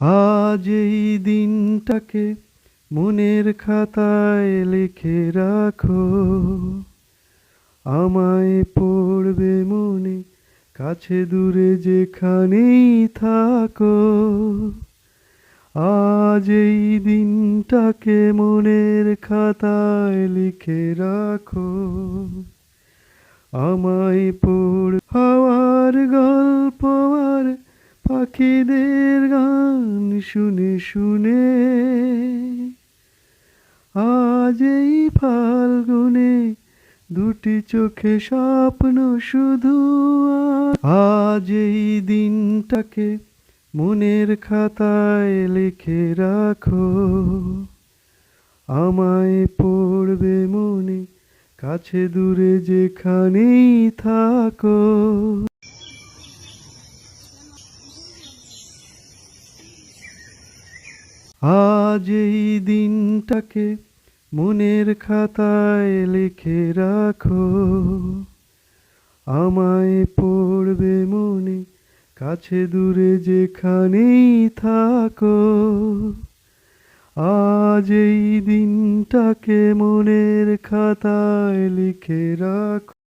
আজ এই দিনটাকে মনের খাতায় লিখে রাখো, আমায় পড়বে মনে, কাছে দূরে যেখানেই থাকো। আজ এই দিনটাকে মনের খাতায় লিখে রাখো, আমায় পড় হাওয়ার গল্প আর পাখিদের গান শুনে শুনে। আজ এই ফাল্গুনে দুটি চোখে স্বপ্ন শুধু। আজ এই দিনটাকে মনের খাতায় লিখে রাখো, আমায় পড়বে মনে, কাছে দূরে যেখানেই থাকো। আজ এই দিনটাকে মনের খাতায় লিখে রাখো, আমায় পড়বে মনে, কাছে দূরে যেখানেই থাকো। আজ এই দিনটাকে মনের খাতায় লিখে রাখো।